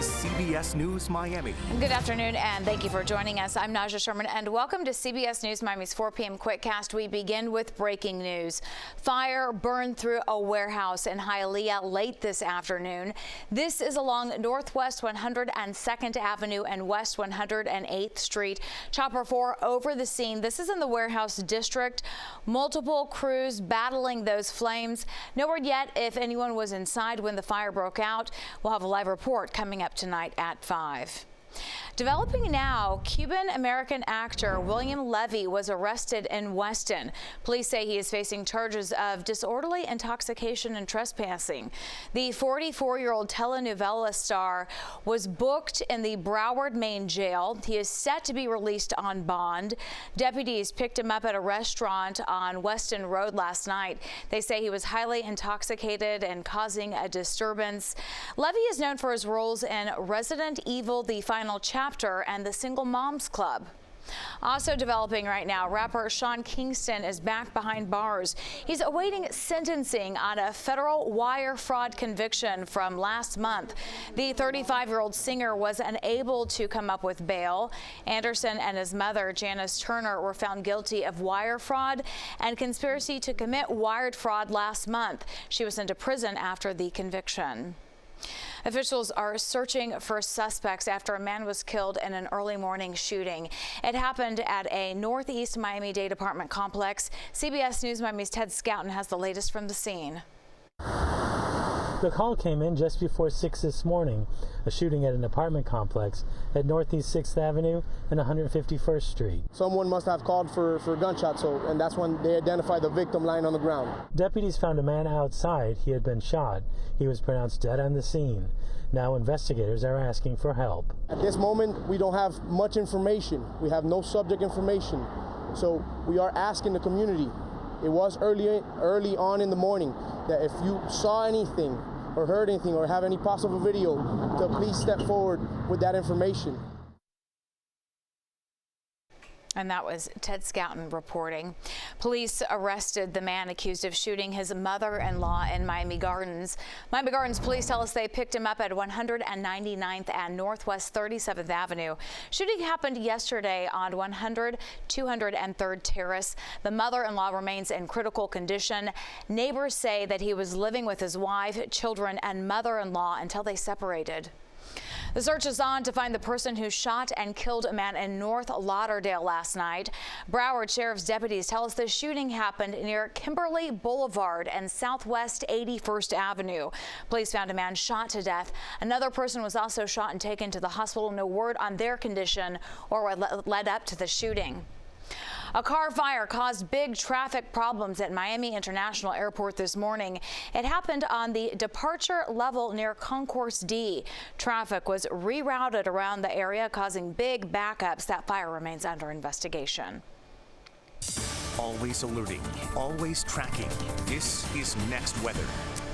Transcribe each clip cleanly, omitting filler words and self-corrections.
is CBS News Miami. Good afternoon, and thank you for joining us. I'm Naja Sherman, and welcome to CBS News Miami's 4 p.m. Quickcast. We begin with breaking news. Fire burned through a warehouse in Hialeah late this afternoon. This is along Northwest 102nd Avenue and West 108th Street. Chopper 4 over the scene. This is in the warehouse district. Multiple crews battling those flames. No word yet if anyone was inside when the fire broke out. We'll have a live report coming up tonight at 5. Developing now, Cuban-American actor William Levy was arrested in Weston. Police say he is facing charges of disorderly intoxication and trespassing. The 44-year-old telenovela star was booked in the Broward, Maine jail. He is set to be released on bond. Deputies picked him up at a restaurant on Weston Road last night. They say he was highly intoxicated and causing a disturbance. Levy is known for his roles in Resident Evil: The Final Chapter and the Single Moms Club. Also developing right now, rapper Sean Kingston is back behind bars. He's awaiting sentencing on a federal wire fraud conviction from last month. The 35-year-old singer was unable to come up with bail. Anderson and his mother, Janice Turner, were found guilty of wire fraud and conspiracy to commit wired fraud last month. She was sent to prison after the conviction. Officials are searching for suspects after a man was killed in an early morning shooting. It happened at a Northeast Miami-Dade apartment complex. CBS News Miami's Ted Scouten has the latest from the scene. The call came in just before 6 this morning, a shooting at an apartment complex at Northeast 6th Avenue and 151st Street. Someone must have called for gunshots, and that's when they identified the victim lying on the ground. Deputies found a man outside. He had been shot. He was pronounced dead on the scene. Now investigators are asking for help. At this moment, we don't have much information. We have no subject information. So we are asking the community. It was early on in the morning that if you saw anything or heard anything or have any possible video, to please step forward with that information. And that was Ted Scouten reporting. Police arrested the man accused of shooting his mother-in-law in Miami Gardens. Miami Gardens police tell us they picked him up at 199th and Northwest 37th Avenue. Shooting happened yesterday on 203rd Terrace. The mother-in-law remains in critical condition. Neighbors say that he was living with his wife, children, and mother-in-law until they separated. The search is on to find the person who shot and killed a man in North Lauderdale last night. Broward Sheriff's deputies tell us the shooting happened near Kimberly Boulevard and Southwest 81st Avenue. Police found a man shot to death. Another person was also shot and taken to the hospital. No word on their condition or what led up to the shooting. A car fire caused big traffic problems at Miami International Airport this morning. It happened on the departure level near Concourse D. Traffic was rerouted around the area, causing big backups. That fire remains under investigation. Always alerting, always tracking. This is Next Weather.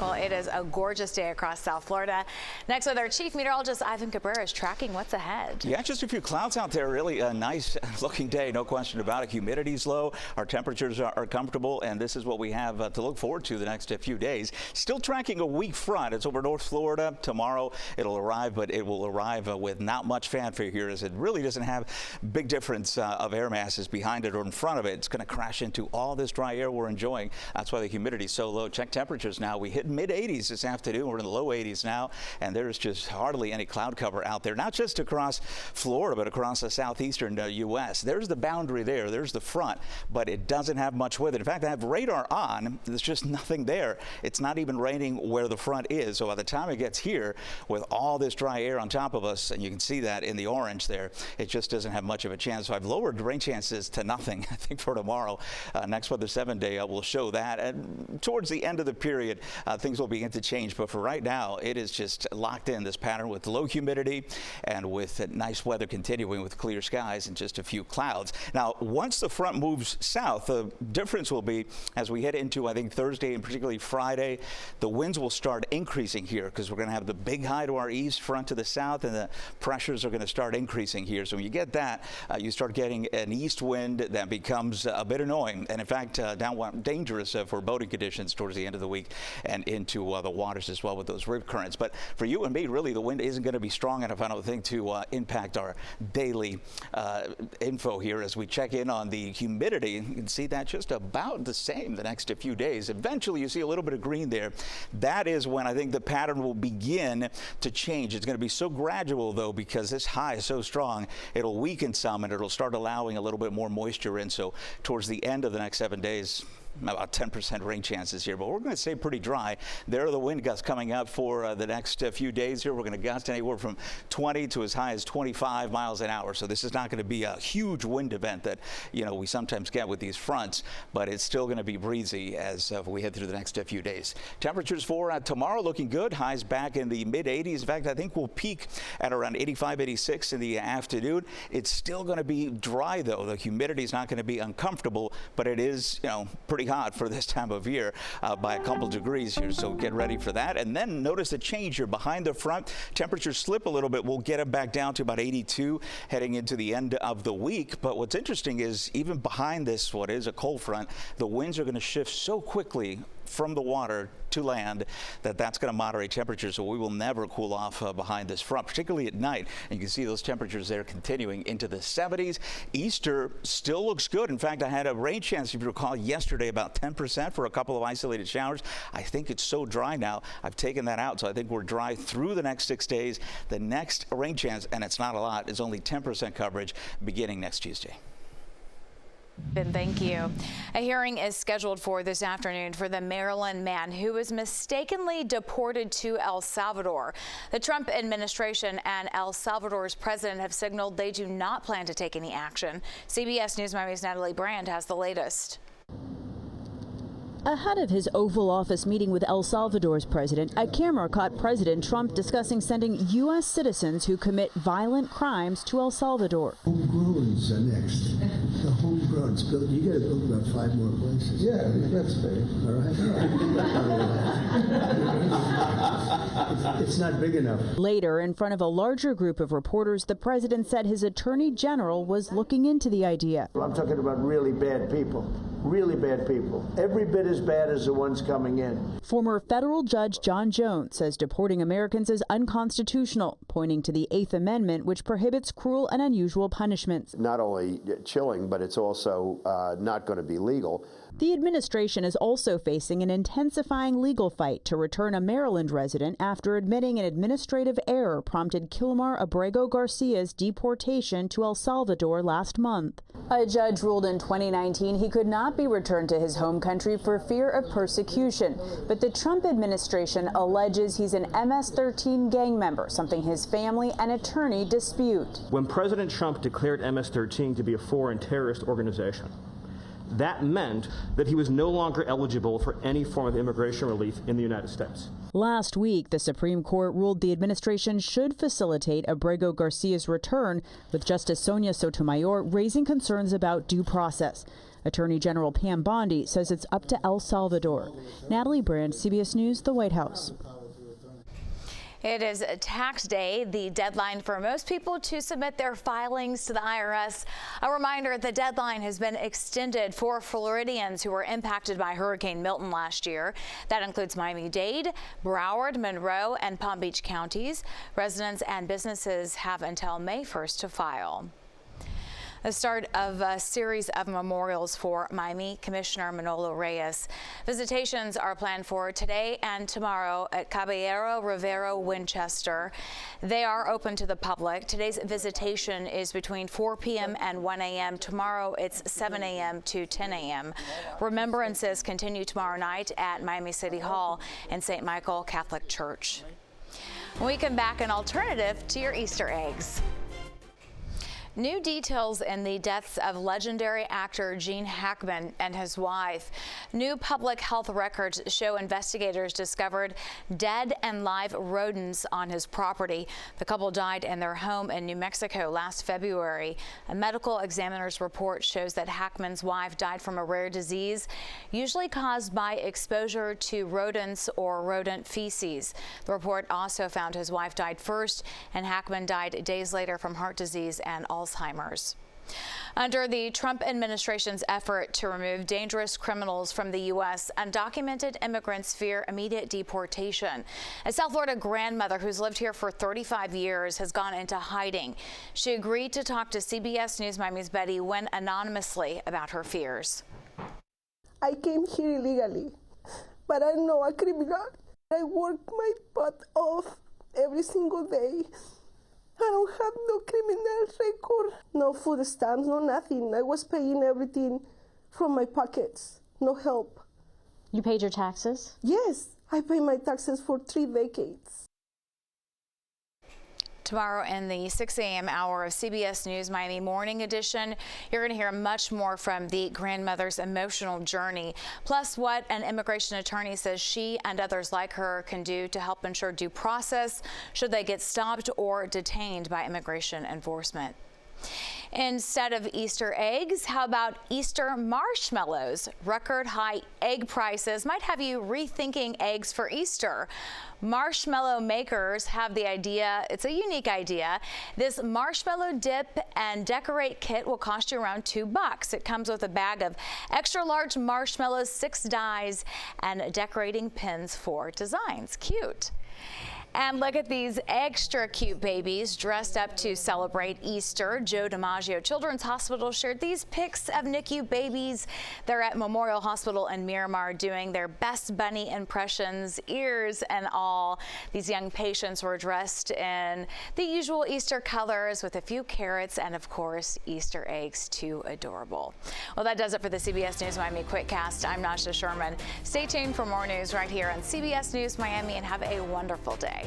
Well, it is a gorgeous day across South Florida. Next with our Chief Meteorologist Ivan Cabrera is tracking what's ahead. Yeah, just a few clouds out there. Really a nice looking day, no question about it. Humidity's low, our temperatures are comfortable, and this is what we have to look forward to the next few days. Still tracking a weak front. It's over North Florida. Tomorrow it'll arrive, but it will arrive with not much fanfare here, as it really doesn't have big difference of air masses behind it or in front of it. It's going to crash into all this dry air we're enjoying. That's why the humidity is so low. Check temperatures now. We hit mid-80s this afternoon. We're in the low 80s now, and there's just hardly any cloud cover out there. Not just across Florida, but across the southeastern U.S. There's the boundary there. There's the front, but it doesn't have much with it. In fact, I have radar on. There's just nothing there. It's not even raining where the front is. So by the time it gets here, with all this dry air on top of us, and you can see that in the orange there, it just doesn't have much of a chance. So I've lowered rain chances to nothing, I think, for tomorrow. Next Weather 7-day will show that. And towards the end of the period, things will begin to change. But for right now, it is just locked in, this pattern, with low humidity and with nice weather continuing with clear skies and just a few clouds. Now, once the front moves south, the difference will be as we head into, I think, Thursday and particularly Friday, the winds will start increasing here because we're going to have the big high to our east, front to the south, and the pressures are going to start increasing here. So when you get that, you start getting an east wind that becomes a bit annoying and, in fact, dangerous for boating conditions towards the end of the week and into the waters as well with those rip currents. But for you and me, really, the wind isn't going to be strong enough, I don't think, to impact our daily info here as we check in on the humidity. You can see that just about the same the next few days. Eventually, you see a little bit of green there. That is when I think the pattern will begin to change. It's going to be so gradual, though, because this high is so strong, it'll weaken some and it'll start allowing a little bit more moisture in. So towards the end of the next 7 days, about 10% rain chances here, but we're going to stay pretty dry. There are the wind gusts coming up for the next few days here. We're going to gust anywhere from 20 to as high as 25 miles an hour. So this is not going to be a huge wind event that, you know, we sometimes get with these fronts, but it's still going to be breezy as we head through the next few days. Temperatures for tomorrow looking good. Highs back in the mid 80s. In fact, I think we'll peak at around 85, 86 in the afternoon. It's still going to be dry, though. The humidity is not going to be uncomfortable, but it is, you know, pretty hot for this time of year by a couple degrees here, so get ready for that. And then notice a change here behind the front. Temperatures slip a little bit. We'll get it back down to about 82 heading into the end of the week. But what's interesting is even behind this, what is a cold front, the winds are going to shift so quickly from the water to land that's going to moderate temperatures, so we will never cool off behind this front, particularly at night. And you can see those temperatures there continuing into the 70s. Easter still looks good. In fact, I had a rain chance, if you recall, yesterday, about 10% for a couple of isolated showers. I think it's so dry now, I've taken that out, so I think we're dry through the next 6 days. The next rain chance, and it's not a lot, is only 10% coverage beginning next Tuesday. Ben, thank you. A hearing is scheduled for this afternoon for the Maryland man who was mistakenly deported to El Salvador. The Trump administration and El Salvador's president have signaled they do not plan to take any action. CBS News Miami's Natalie Brand has the latest. Ahead of his Oval Office meeting with El Salvador's president, a camera caught President Trump discussing sending U.S. citizens who commit violent crimes to El Salvador. Homegrowns are next. The homegrowns. You got to build about 5 more places. Yeah, that's fair. All right. It's not big enough. Later, in front of a larger group of reporters, the president said his attorney general was looking into the idea. I'm talking about really bad people. Really bad people. Every bit as bad as the ones coming in. Former federal judge John Jones says deporting Americans is unconstitutional, pointing to the 8th Amendment, which prohibits cruel and unusual punishments. Not only chilling, but it's also not going to be legal. The administration is also facing an intensifying legal fight to return a Maryland resident after admitting an administrative error prompted Kilmar Abrego Garcia's deportation to El Salvador last month. A judge ruled in 2019 he could not be returned to his home country for fear of persecution. But the Trump administration alleges he's an MS-13 gang member, something his family and attorney dispute. When President Trump declared MS-13 to be a foreign terrorist organization, that meant that he was no longer eligible for any form of immigration relief in the United States. Last week, the Supreme Court ruled the administration should facilitate Abrego Garcia's return, with Justice Sonia Sotomayor raising concerns about due process. Attorney General Pam Bondi says it's up to El Salvador. Natalie Brand, CBS News, the White House. It is tax day, the deadline for most people to submit their filings to the IRS. A reminder, the deadline has been extended for Floridians who were impacted by Hurricane Milton last year. That includes Miami-Dade, Broward, Monroe, and Palm Beach counties. Residents and businesses have until May 1st to file. The start of a series of memorials for Miami Commissioner Manolo Reyes. Visitations are planned for today and tomorrow at Caballero Rivero Winchester. They are open to the public. Today's visitation is between 4 p.m. and 1 a.m. Tomorrow it's 7 a.m. to 10 a.m. Remembrances continue tomorrow night at Miami City Hall and St. Michael Catholic Church. When we come back, an alternative to your Easter eggs. New details in the deaths of legendary actor Gene Hackman and his wife. New public health records show investigators discovered dead and live rodents on his property. The couple died in their home in New Mexico last February. A medical examiner's report shows that Hackman's wife died from a rare disease, usually caused by exposure to rodents or rodent feces. The report also found his wife died first, and Hackman died days later from heart disease and Alzheimer's. Under the Trump administration's effort to remove dangerous criminals from the U.S., undocumented immigrants fear immediate deportation. A South Florida grandmother who's lived here for 35 years has gone into hiding. She agreed to talk to CBS News Miami's Betty Wynn anonymously about her fears. I came here illegally, but I'm not a criminal. I work my butt off every single day. I don't have no criminal record, no food stamps, no nothing. I was paying everything from my pockets, no help. You paid your taxes? Yes, I pay my taxes for 3 decades. Tomorrow in the 6 a.m. hour of CBS News Miami Morning Edition, you're going to hear much more from the grandmother's emotional journey, plus what an immigration attorney says she and others like her can do to help ensure due process should they get stopped or detained by immigration enforcement. Instead of Easter eggs, how about Easter marshmallows? Record high egg prices might have you rethinking eggs for Easter. Marshmallow makers have the idea, it's a unique idea. This marshmallow dip and decorate kit will cost you around $2. It comes with a bag of extra large marshmallows, 6 dies, and decorating pins for designs. Cute. And look at these extra cute babies dressed up to celebrate Easter. Joe DiMaggio Children's Hospital shared these pics of NICU babies. They're at Memorial Hospital in Miramar doing their best bunny impressions, ears and all. These young patients were dressed in the usual Easter colors with a few carrots and, of course, Easter eggs. Too adorable. Well, that does it for the CBS News Miami Quickcast. I'm Nasha Sherman. Stay tuned for more news right here on CBS News Miami and have a wonderful day.